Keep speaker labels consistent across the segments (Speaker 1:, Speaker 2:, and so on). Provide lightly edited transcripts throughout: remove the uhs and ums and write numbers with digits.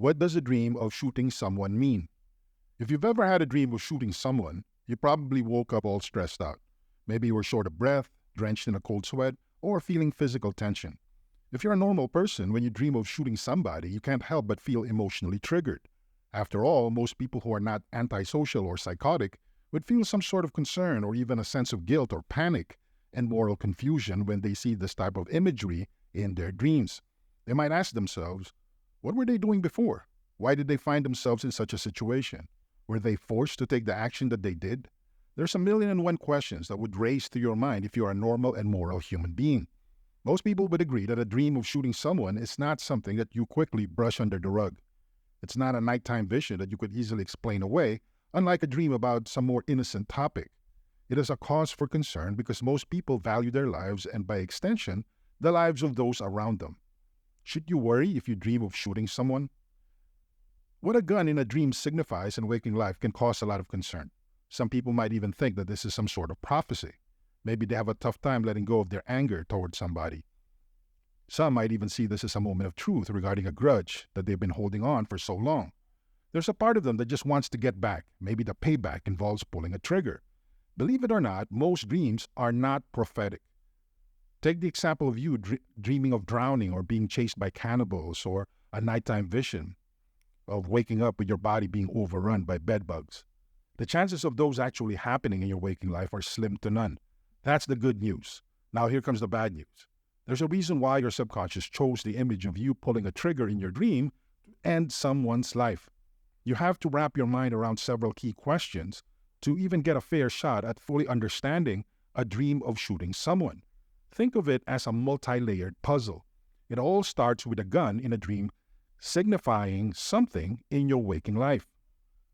Speaker 1: What does a dream of shooting someone mean? If you've ever had a dream of shooting someone, you probably woke up all stressed out. Maybe you were short of breath, drenched in a cold sweat, or feeling physical tension. If you're a normal person, when you dream of shooting somebody, you can't help but feel emotionally triggered. After all, most people who are not antisocial or psychotic would feel some sort of concern or even a sense of guilt or panic and moral confusion when they see this type of imagery in their dreams. They might ask themselves, what were they doing before? Why did they find themselves in such a situation? Were they forced to take the action that they did? There's a million and one questions that would race through your mind if you're a normal and moral human being. Most people would agree that a dream of shooting someone is not something that you quickly brush under the rug. It's not a nighttime vision that you could easily explain away, unlike a dream about some more innocent topic. It is a cause for concern because most people value their lives and, by extension, the lives of those around them. Should you worry if you dream of shooting someone? What a gun in a dream signifies in waking life can cause a lot of concern. Some people might even think that this is some sort of prophecy. Maybe they have a tough time letting go of their anger towards somebody. Some might even see this as a moment of truth regarding a grudge that they've been holding on for so long. There's a part of them that just wants to get back. Maybe the payback involves pulling a trigger. Believe it or not, most dreams are not prophetic. Take the example of you dreaming of drowning or being chased by cannibals, or a nighttime vision of waking up with your body being overrun by bedbugs. The chances of those actually happening in your waking life are slim to none. That's the good news. Now here comes the bad news. There's a reason why your subconscious chose the image of you pulling a trigger in your dream to end someone's life. You have to wrap your mind around several key questions to even get a fair shot at fully understanding a dream of shooting someone. Think of it as a multi-layered puzzle. It all starts with a gun in a dream signifying something in your waking life.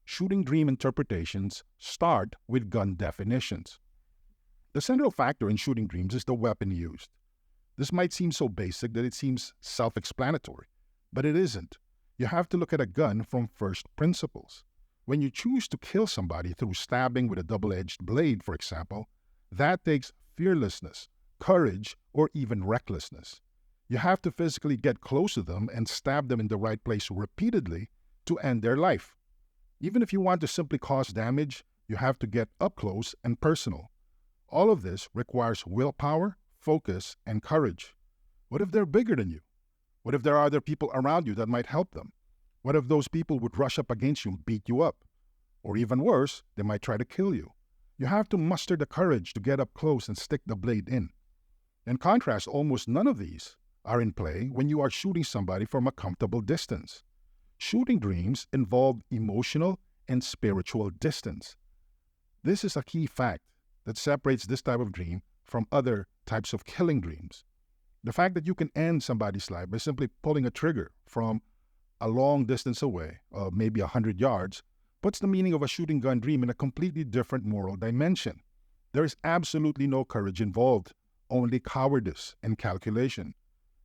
Speaker 1: Shooting dream interpretations start with gun definitions. The central factor in shooting dreams is the weapon used. This might seem so basic that it seems self-explanatory, but it isn't. You have to look at a gun from first principles. When you choose to kill somebody through stabbing with a double-edged blade, for example, that takes fearlessness, courage, or even recklessness. You have to physically get close to them and stab them in the right place repeatedly to end their life. Even if you want to simply cause damage, you have to get up close and personal. All of this requires willpower, focus, and courage. What if they're bigger than you? What if there are other people around you that might help them? What if those people would rush up against you and beat you up? Or even worse, they might try to kill you. You have to muster the courage to get up close and stick the blade in. In contrast, almost none of these are in play when you are shooting somebody from a comfortable distance. Shooting dreams involve emotional and spiritual distance. This is a key fact that separates this type of dream from other types of killing dreams. The fact that you can end somebody's life by simply pulling a trigger from a long distance away, maybe 100 yards, puts the meaning of a shooting gun dream in a completely different moral dimension. There is absolutely no courage involved, only cowardice and calculation.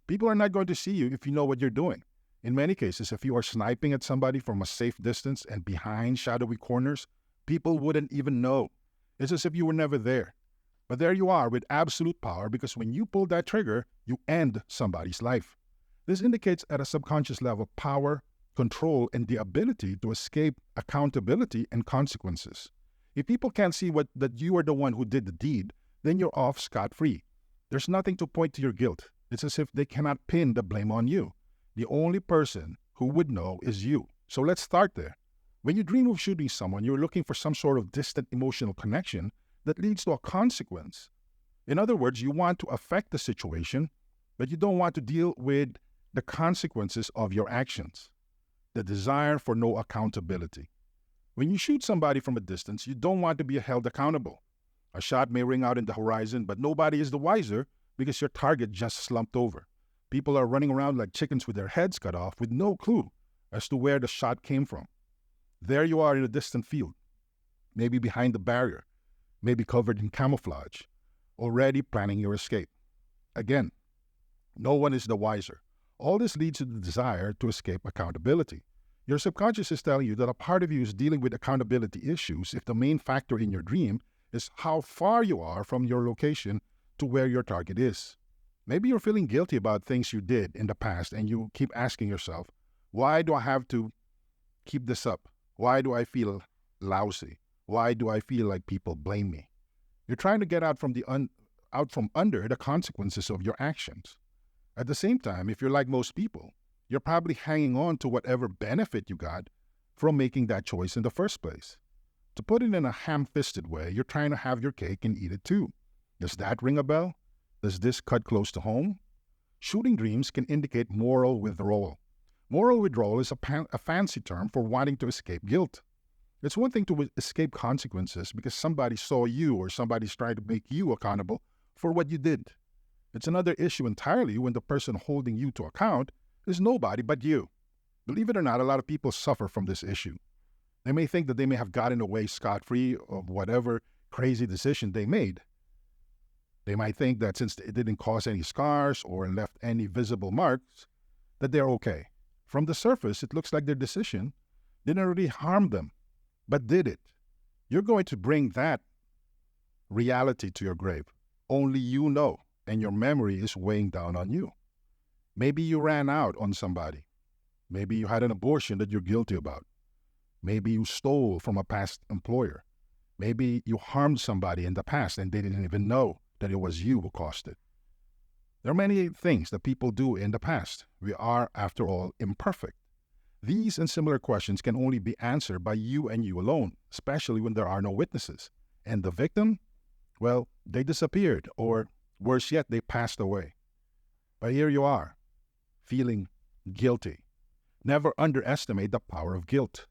Speaker 1: People are not going to see you if you know what you're doing. In many cases, if you are sniping at somebody from a safe distance and behind shadowy corners, people wouldn't even know. It's as if you were never there. But there you are with absolute power, because when you pull that trigger, you end somebody's life. This indicates at a subconscious level power, control, and the ability to escape accountability and consequences. If people can't see that you are the one who did the deed, then you're off scot-free. There's nothing to point to your guilt. It's as if they cannot pin the blame on you. The only person who would know is you. So let's start there. When you dream of shooting someone, you're looking for some sort of distant emotional connection that leads to a consequence. In other words, you want to affect the situation, but you don't want to deal with the consequences of your actions. The desire for no accountability. When you shoot somebody from a distance, you don't want to be held accountable. A shot may ring out in the horizon, but nobody is the wiser because your target just slumped over. People are running around like chickens with their heads cut off with no clue as to where the shot came from. There you are in a distant field, maybe behind the barrier, maybe covered in camouflage, already planning your escape. Again, no one is the wiser. All this leads to the desire to escape accountability. Your subconscious is telling you that a part of you is dealing with accountability issues if the main factor in your dream is how far you are from your location to where your target is. Maybe you're feeling guilty about things you did in the past and you keep asking yourself, Why do I have to keep this up? Why do I feel lousy? Why do I feel like people blame me? You're trying to get out from out from under the consequences of your actions. At the same time, if you're like most people, you're probably hanging on to whatever benefit you got from making that choice in the first place. To put it in a ham-fisted way, you're trying to have your cake and eat it too. Does that ring a bell? Does this cut close to home? Shooting dreams can indicate moral withdrawal. Moral withdrawal is a fancy term for wanting to escape guilt. It's one thing to escape consequences because somebody saw you or somebody's trying to make you accountable for what you did. It's another issue entirely when the person holding you to account is nobody but you. Believe it or not, a lot of people suffer from this issue. They may think that they may have gotten away scot-free of whatever crazy decision they made. They might think that since it didn't cause any scars or left any visible marks, that they're okay. From the surface, it looks like their decision didn't really harm them, but did it? You're going to bring that reality to your grave. Only you know, and your memory is weighing down on you. Maybe you ran out on somebody. Maybe you had an abortion that you're guilty about. Maybe you stole from a past employer. Maybe you harmed somebody in the past and they didn't even know that it was you who caused it. There are many things that people do in the past. We are, after all, imperfect. These and similar questions can only be answered by you and you alone, especially when there are no witnesses. And the victim? Well, they disappeared, or worse yet, they passed away. But here you are, feeling guilty. Never underestimate the power of guilt.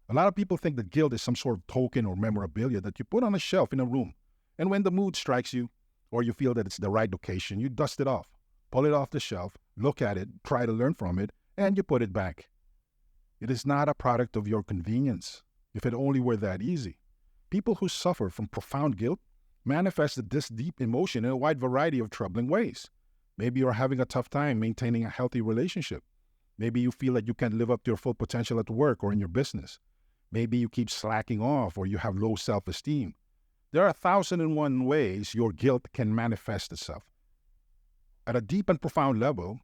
Speaker 1: A lot of people think that guilt is some sort of token or memorabilia that you put on a shelf in a room. And when the mood strikes you, or you feel that it's the right occasion, you dust it off, pull it off the shelf, look at it, try to learn from it, and you put it back. It is not a product of your convenience. If it only were that easy. People who suffer from profound guilt manifest this deep emotion in a wide variety of troubling ways. Maybe you're having a tough time maintaining a healthy relationship. Maybe you feel that you can't live up to your full potential at work or in your business. Maybe you keep slacking off or you have low self-esteem. There are 1,001 ways your guilt can manifest itself. At a deep and profound level,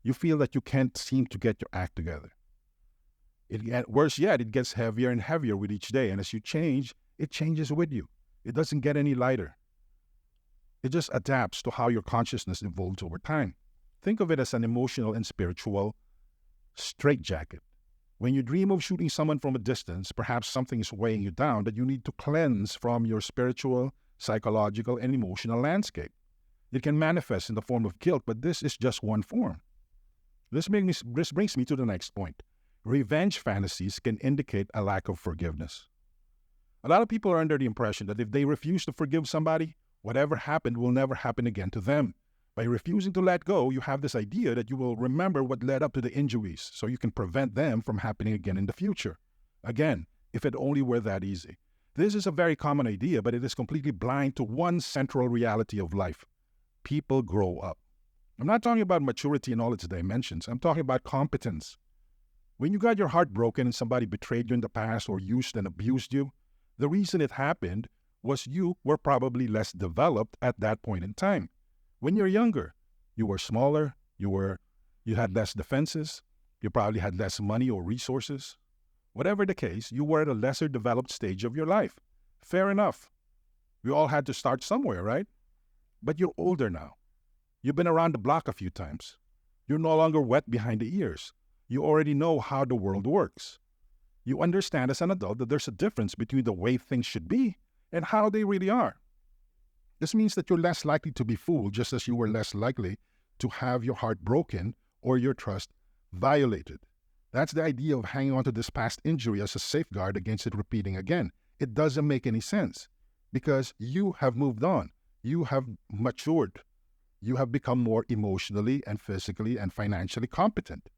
Speaker 1: you feel that you can't seem to get your act together. Worse yet, it gets heavier and heavier with each day, and as you change, it changes with you. It doesn't get any lighter. It just adapts to how your consciousness evolves over time. Think of it as an emotional and spiritual straitjacket. When you dream of shooting someone from a distance, perhaps something is weighing you down that you need to cleanse from your spiritual, psychological, and emotional landscape. It can manifest in the form of guilt, but this is just one form. This brings me to the next point. Revenge fantasies can indicate a lack of forgiveness. A lot of people are under the impression that if they refuse to forgive somebody, whatever happened will never happen again to them. By refusing to let go, you have this idea that you will remember what led up to the injuries, so you can prevent them from happening again in the future. Again, if it only were that easy. This is a very common idea, but it is completely blind to one central reality of life. People grow up. I'm not talking about maturity in all its dimensions. I'm talking about competence. When you got your heart broken and somebody betrayed you in the past or used and abused you, the reason it happened was you were probably less developed at that point in time. When you're younger, you were smaller, you had less defenses, you probably had less money or resources. Whatever the case, you were at a lesser developed stage of your life. Fair enough. We all had to start somewhere, right? But you're older now. You've been around the block a few times. You're no longer wet behind the ears. You already know how the world works. You understand as an adult that there's a difference between the way things should be and how they really are. This means that you're less likely to be fooled, just as you were less likely to have your heart broken or your trust violated. That's the idea of hanging on to this past injury as a safeguard against it repeating again. It doesn't make any sense because you have moved on. You have matured. You have become more emotionally and physically and financially competent.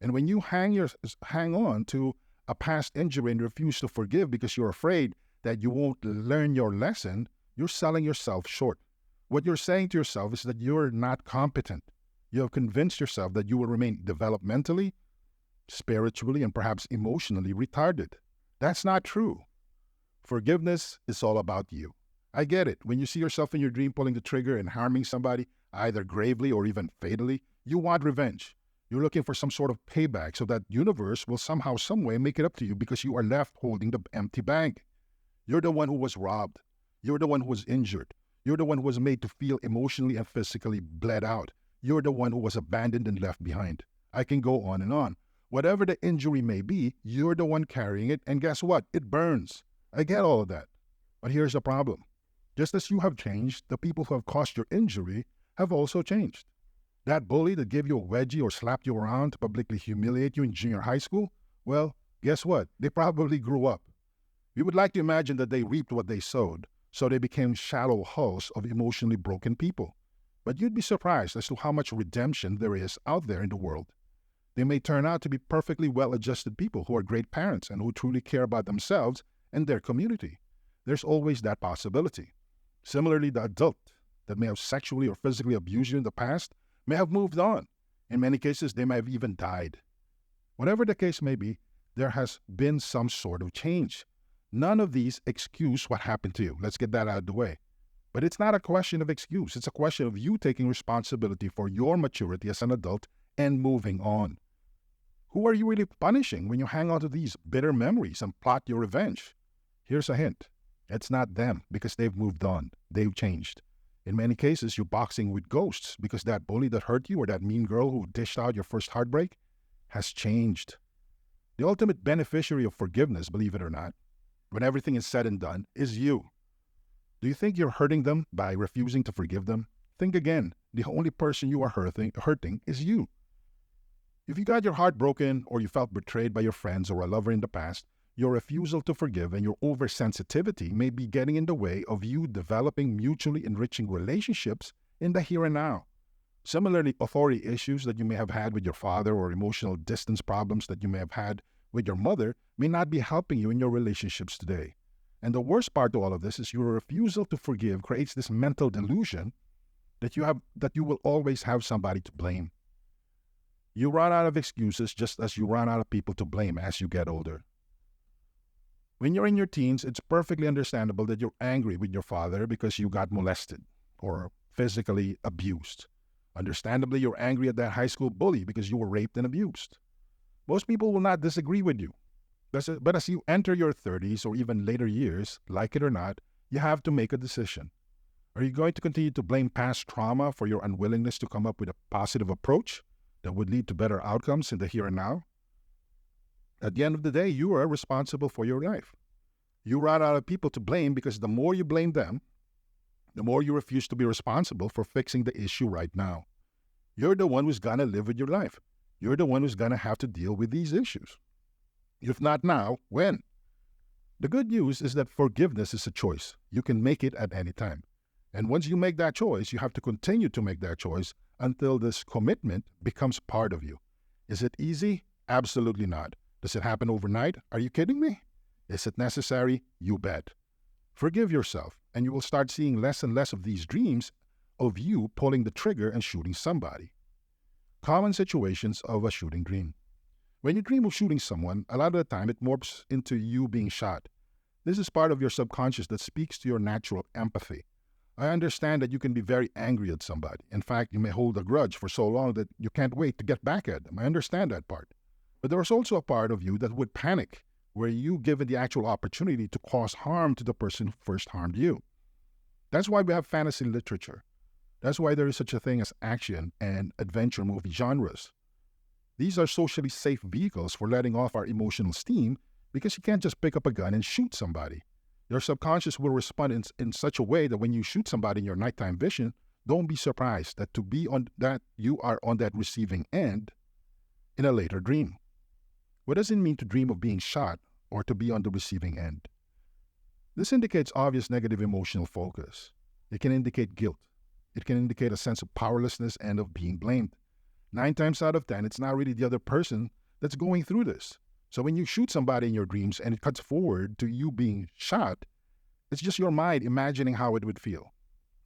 Speaker 1: And when you hang on to a past injury and refuse to forgive because you're afraid that you won't learn your lesson, you're selling yourself short. What you're saying to yourself is that you're not competent. You have convinced yourself that you will remain developmentally, spiritually, and perhaps emotionally retarded. That's not true. Forgiveness is all about you. I get it. When you see yourself in your dream pulling the trigger and harming somebody, either gravely or even fatally, you want revenge. You're looking for some sort of payback so that universe will somehow, some way make it up to you because you are left holding the empty bag. You're the one who was robbed. You're the one who was injured. You're the one who was made to feel emotionally and physically bled out. You're the one who was abandoned and left behind. I can go on and on. Whatever the injury may be, you're the one carrying it, and guess what? It burns. I get all of that. But here's the problem. Just as you have changed, the people who have caused your injury have also changed. That bully that gave you a wedgie or slapped you around to publicly humiliate you in junior high school, well, guess what? They probably grew up. We would like to imagine that they reaped what they sowed, so they became shallow hulls of emotionally broken people. But you'd be surprised as to how much redemption there is out there in the world. They may turn out to be perfectly well-adjusted people who are great parents and who truly care about themselves and their community. There's always that possibility. Similarly, the adult that may have sexually or physically abused you in the past may have moved on. In many cases, they may have even died. Whatever the case may be, there has been some sort of change. None of these excuse what happened to you. Let's get that out of the way. But it's not a question of excuse. It's a question of you taking responsibility for your maturity as an adult and moving on. Who are you really punishing when you hang on to these bitter memories and plot your revenge? Here's a hint. It's not them because they've moved on. They've changed. In many cases, you're boxing with ghosts because that bully that hurt you or that mean girl who dished out your first heartbreak has changed. The ultimate beneficiary of forgiveness, believe it or not, when everything is said and done, is you. Do you think you're hurting them by refusing to forgive them? Think again. The only person you are hurting is you. If you got your heart broken or you felt betrayed by your friends or a lover in the past, your refusal to forgive and your oversensitivity may be getting in the way of you developing mutually enriching relationships in the here and now. Similarly, authority issues that you may have had with your father or emotional distance problems that you may have had with your mother may not be helping you in your relationships today. And the worst part to all of this is your refusal to forgive creates this mental delusion that you will always have somebody to blame. You run out of excuses just as you run out of people to blame as you get older. When you're in your teens, it's perfectly understandable that you're angry with your father because you got molested or physically abused. Understandably, you're angry at that high school bully because you were raped and abused. Most people will not disagree with you. But as you enter your 30s or even later years, like it or not, you have to make a decision. Are you going to continue to blame past trauma for your unwillingness to come up with a positive approach that would lead to better outcomes in the here and now? At the end of the day, you are responsible for your life. You run out of people to blame because the more you blame them, the more you refuse to be responsible for fixing the issue right now. You're the one who's going to live with your life. You're the one who's going to have to deal with these issues. If not now, when? The good news is that forgiveness is a choice. You can make it at any time. And once you make that choice, you have to continue to make that choice until this commitment becomes part of you. Is it easy? Absolutely not. Does it happen overnight? Are you kidding me? Is it necessary? You bet. Forgive yourself, and you will start seeing less and less of these dreams of you pulling the trigger and shooting somebody. Common situations of a shooting dream. When you dream of shooting someone, a lot of the time it morphs into you being shot. This is part of your subconscious that speaks to your natural empathy. I understand that you can be very angry at somebody. In fact, you may hold a grudge for so long that you can't wait to get back at them. I understand that part. But there is also a part of you that would panic, were you given the actual opportunity to cause harm to the person who first harmed you. That's why we have fantasy literature. That's why there is such a thing as action and adventure movie genres. These are socially safe vehicles for letting off our emotional steam because you can't just pick up a gun and shoot somebody. Your subconscious will respond in such a way that when you shoot somebody in your nighttime vision, don't be surprised that you are on that receiving end in a later dream. What does it mean to dream of being shot or to be on the receiving end? This indicates obvious negative emotional focus. It can indicate guilt. It can indicate a sense of powerlessness and of being blamed. 9 times out of 10, it's not really the other person that's going through this. So when you shoot somebody in your dreams and it cuts forward to you being shot, it's just your mind imagining how it would feel.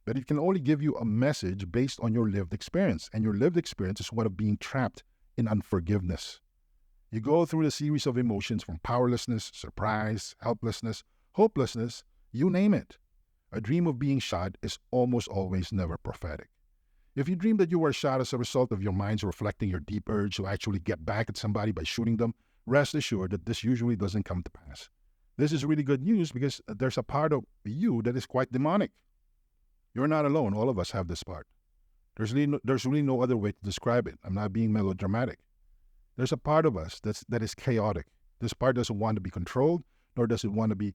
Speaker 1: But it can only give you a message based on your lived experience, and your lived experience is one of being trapped in unforgiveness. You go through a series of emotions from powerlessness, surprise, helplessness, hopelessness, you name it. A dream of being shot is almost always never prophetic. If you dream that you were shot as a result of your mind's reflecting your deep urge to actually get back at somebody by shooting them, rest assured that this usually doesn't come to pass. This is really good news because there's a part of you that is quite demonic. You're not alone. All of us have this part. There's really no other way to describe it. I'm not being melodramatic. There's a part of us that is chaotic. This part doesn't want to be controlled, nor does it want to be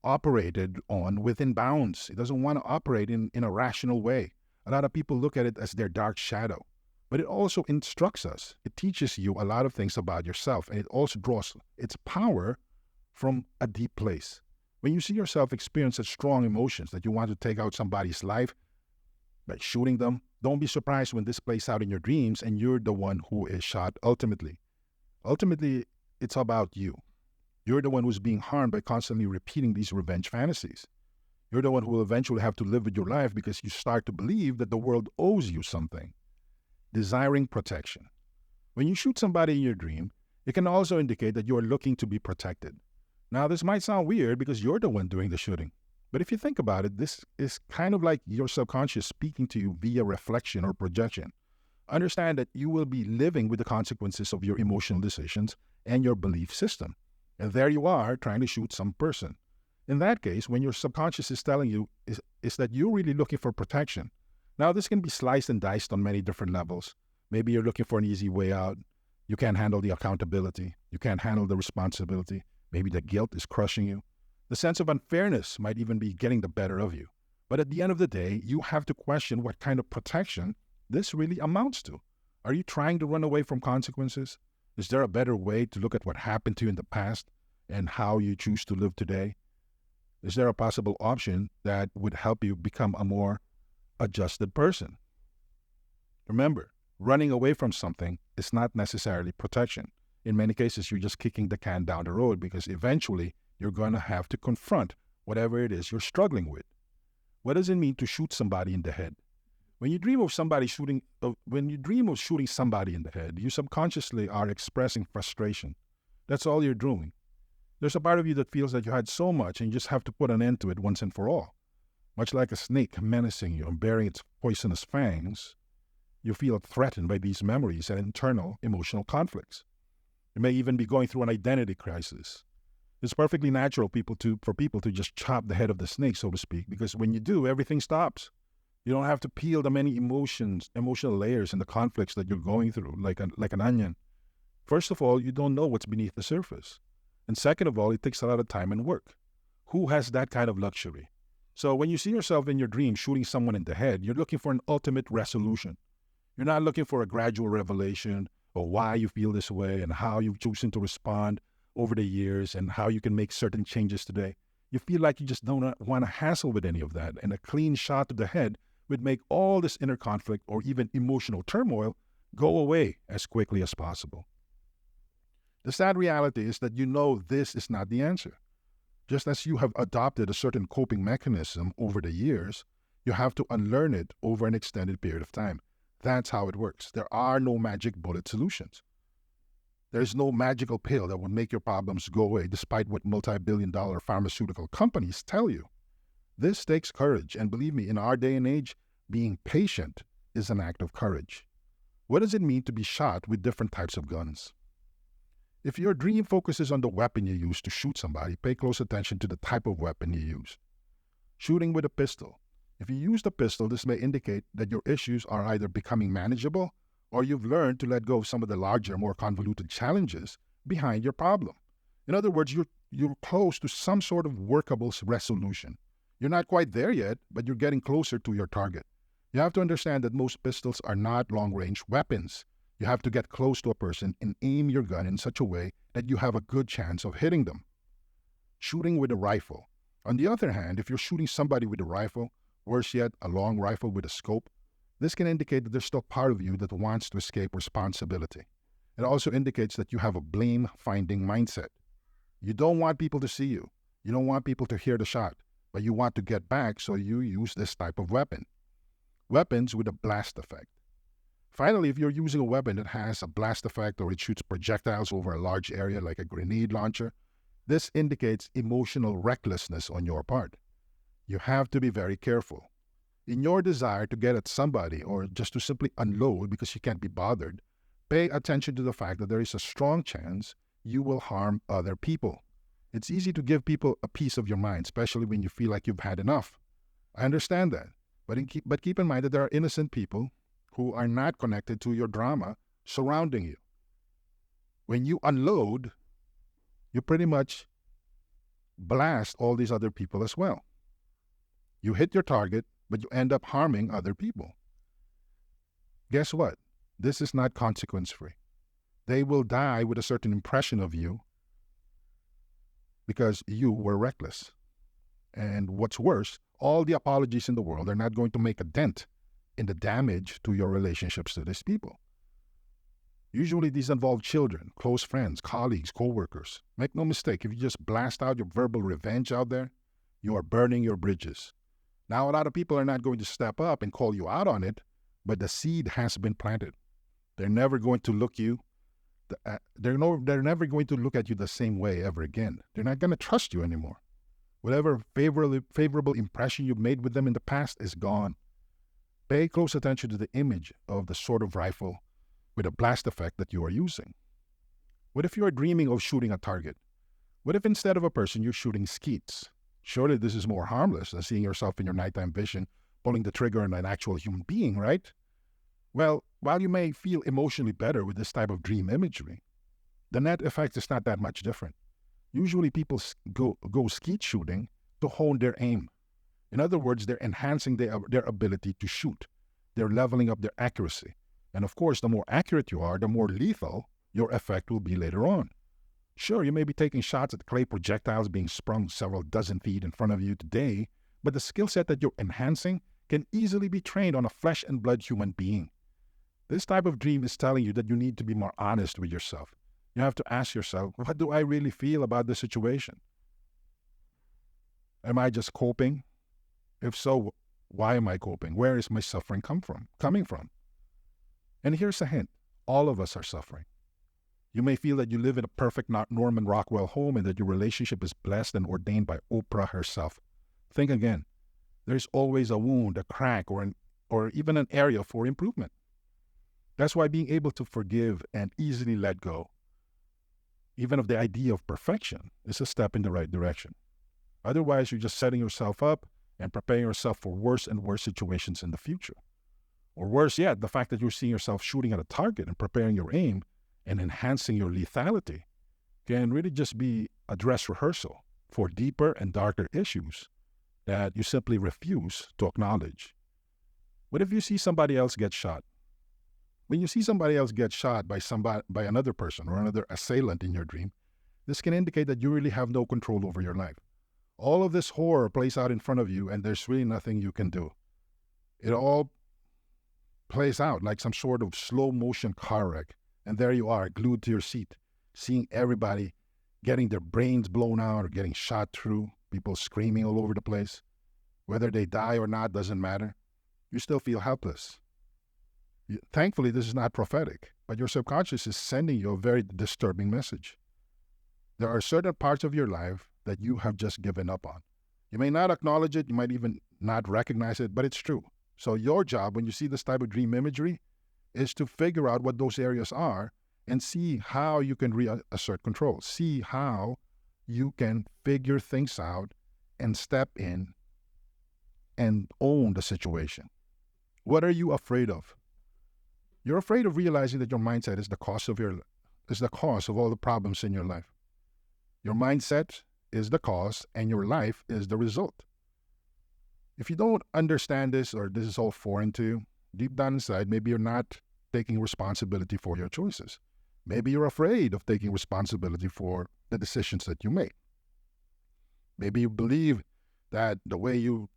Speaker 1: operated on within bounds. It doesn't want to operate in a rational way. A lot of people look at it as their dark shadow, but it also instructs us. It teaches you a lot of things about yourself, and it also draws its power from a deep place. When you see yourself experience such strong emotions that you want to take out somebody's life by shooting them, don't be surprised when this plays out in your dreams and you're the one who is shot ultimately. Ultimately, it's about you. You're the one who's being harmed by constantly repeating these revenge fantasies. You're the one who will eventually have to live with your life because you start to believe that the world owes you something. Desiring protection. When you shoot somebody in your dream, it can also indicate that you are looking to be protected. Now, this might sound weird because you're the one doing the shooting. But if you think about it, this is kind of like your subconscious speaking to you via reflection or projection. Understand that you will be living with the consequences of your emotional decisions and your belief system. And there you are trying to shoot some person. In that case, when your subconscious is telling you is that you're really looking for protection. Now, this can be sliced and diced on many different levels. Maybe you're looking for an easy way out. You can't handle the accountability. You can't handle the responsibility. Maybe the guilt is crushing you. The sense of unfairness might even be getting the better of you. But at the end of the day, you have to question what kind of protection this really amounts to. Are you trying to run away from consequences? Is there a better way to look at what happened to you in the past and how you choose to live today? Is there a possible option that would help you become a more adjusted person? Remember, running away from something is not necessarily protection. In many cases, you're just kicking the can down the road because eventually you're going to have to confront whatever it is you're struggling with. What does it mean to shoot somebody in the head? When you dream of shooting somebody in the head, you subconsciously are expressing frustration. That's all you're doing. There's a part of you that feels that you had so much and you just have to put an end to it once and for all. Much like a snake menacing you and bearing its poisonous fangs, you feel threatened by these memories and internal emotional conflicts. You may even be going through an identity crisis. It's perfectly natural for people to just chop the head of the snake, so to speak, because when you do, everything stops. You don't have to peel the many emotional layers and the conflicts that you're going through like an onion. First of all, you don't know what's beneath the surface. And second of all, it takes a lot of time and work. Who has that kind of luxury? So when you see yourself in your dream shooting someone in the head, you're looking for an ultimate resolution. You're not looking for a gradual revelation or why you feel this way and how you've chosen to respond over the years and how you can make certain changes today. You feel like you just don't want to hassle with any of that, and a clean shot to the head would make all this inner conflict or even emotional turmoil go away as quickly as possible. The sad reality is that you know this is not the answer. Just as you have adopted a certain coping mechanism over the years, you have to unlearn it over an extended period of time. That's how it works. There are no magic bullet solutions. There's no magical pill that will make your problems go away, despite what multi-billion-dollar pharmaceutical companies tell you. This takes courage, and believe me, in our day and age, being patient is an act of courage. What does it mean to be shot with different types of guns? If your dream focuses on the weapon you use to shoot somebody, pay close attention to the type of weapon you use. Shooting with a pistol. If you use the pistol, this may indicate that your issues are either becoming manageable or you've learned to let go of some of the larger, more convoluted challenges behind your problem. In other words, you're close to some sort of workable resolution. You're not quite there yet, but you're getting closer to your target. You have to understand that most pistols are not long-range weapons. You have to get close to a person and aim your gun in such a way that you have a good chance of hitting them. Shooting with a rifle. On the other hand, if you're shooting somebody with a rifle, worse yet, a long rifle with a scope, this can indicate that there's still part of you that wants to escape responsibility. It also indicates that you have a blame-finding mindset. You don't want people to see you. You don't want people to hear the shot, but you want to get back, so you use this type of weapon. Weapons with a blast effect. Finally, if you're using a weapon that has a blast effect or it shoots projectiles over a large area like a grenade launcher, this indicates emotional recklessness on your part. You have to be very careful. In your desire to get at somebody or just to simply unload because you can't be bothered, pay attention to the fact that there is a strong chance you will harm other people. It's easy to give people a piece of your mind, especially when you feel like you've had enough. I understand that. But keep in mind that there are innocent people who are not connected to your drama surrounding you. When you unload, you pretty much blast all these other people as well. You hit your target, but you end up harming other people. Guess what? This is not consequence-free. They will die with a certain impression of you because you were reckless. And what's worse, all the apologies in the world are not going to make a dent in the damage to your relationships to these people. Usually these involve children, close friends, colleagues, co-workers. Make no mistake, if you just blast out your verbal revenge out there, you are burning your bridges. Now, a lot of people are not going to step up and call you out on it, but the seed has been planted. They're never going to look you. They're never going to look at you the same way ever again. They're not going to trust you anymore. Whatever favorable impression you've made with them in the past is gone. Pay close attention to the image of the sort of rifle with a blast effect that you are using. What if you are dreaming of shooting a target? What if instead of a person, you're shooting skeets? Surely this is more harmless than seeing yourself in your nighttime vision, pulling the trigger on an actual human being, right? Well, while you may feel emotionally better with this type of dream imagery, the net effect is not that much different. Usually people go skeet shooting to hone their aim. In other words, they're enhancing their ability to shoot. They're leveling up their accuracy. And of course, the more accurate you are, the more lethal your effect will be later on. Sure, you may be taking shots at clay projectiles being sprung several dozen feet in front of you today, but the skill set that you're enhancing can easily be trained on a flesh and blood human being. This type of dream is telling you that you need to be more honest with yourself. You have to ask yourself, what do I really feel about the situation? Am I just coping? If so, why am I coping? Where is my suffering coming from? And here's a hint. All of us are suffering. You may feel that you live in a perfect Norman Rockwell home and that your relationship is blessed and ordained by Oprah herself. Think again. There's always a wound, a crack, or even an area for improvement. That's why being able to forgive and easily let go, even of the idea of perfection, is a step in the right direction. Otherwise, you're just setting yourself up and preparing yourself for worse and worse situations in the future. Or worse yet, the fact that you're seeing yourself shooting at a target and preparing your aim and enhancing your lethality can really just be a dress rehearsal for deeper and darker issues that you simply refuse to acknowledge. What if you see somebody else get shot? When you see somebody else get shot by another person or another assailant in your dream, this can indicate that you really have no control over your life. All of this horror plays out in front of you and there's really nothing you can do. It all plays out like some sort of slow motion car wreck. And there you are, glued to your seat, seeing everybody getting their brains blown out or getting shot through, people screaming all over the place. Whether they die or not doesn't matter. You still feel helpless. Thankfully, this is not prophetic, but your subconscious is sending you a very disturbing message. There are certain parts of your life that you have just given up on. You may not acknowledge it, you might even not recognize it, but it's true. So your job when you see this type of dream imagery is to figure out what those areas are and see how you can reassert control. See how you can figure things out and step in and own the situation. What are you afraid of? You're afraid of realizing that your mindset is the cause of all the problems in your life. Your mindset is the cause and your life is the result. If you don't understand this or this is all foreign to you, deep down inside, maybe you're not taking responsibility for your choices. Maybe you're afraid of taking responsibility for the decisions that you make. Maybe you believe that the way you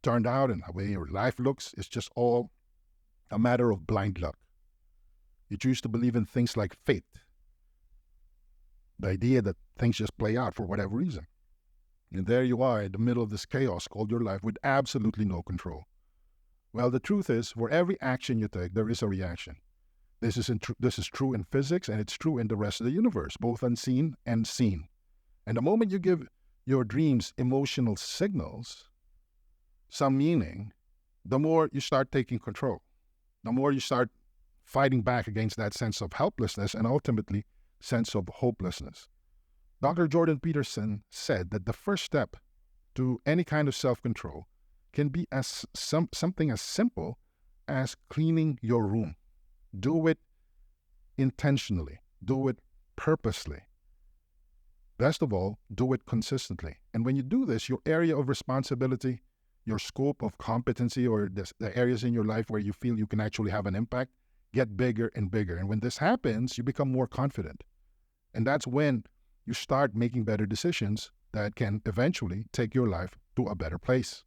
Speaker 1: turned out and the way your life looks is just all a matter of blind luck. You choose to believe in things like fate, the idea that things just play out for whatever reason. And there you are in the middle of this chaos called your life with absolutely no control. Well, the truth is, for every action you take, there is a reaction. This is true in physics, and it's true in the rest of the universe, both unseen and seen. And the moment you give your dreams emotional signals, some meaning, the more you start taking control, the more you start fighting back against that sense of helplessness and ultimately sense of hopelessness. Dr. Jordan Peterson said that the first step to any kind of self-control can be something as simple as cleaning your room. Do it intentionally. Do it purposely. Best of all, do it consistently. And when you do this, your area of responsibility, your scope of competency, or the areas in your life where you feel you can actually have an impact, get bigger and bigger. And when this happens, you become more confident. And that's when you start making better decisions that can eventually take your life to a better place.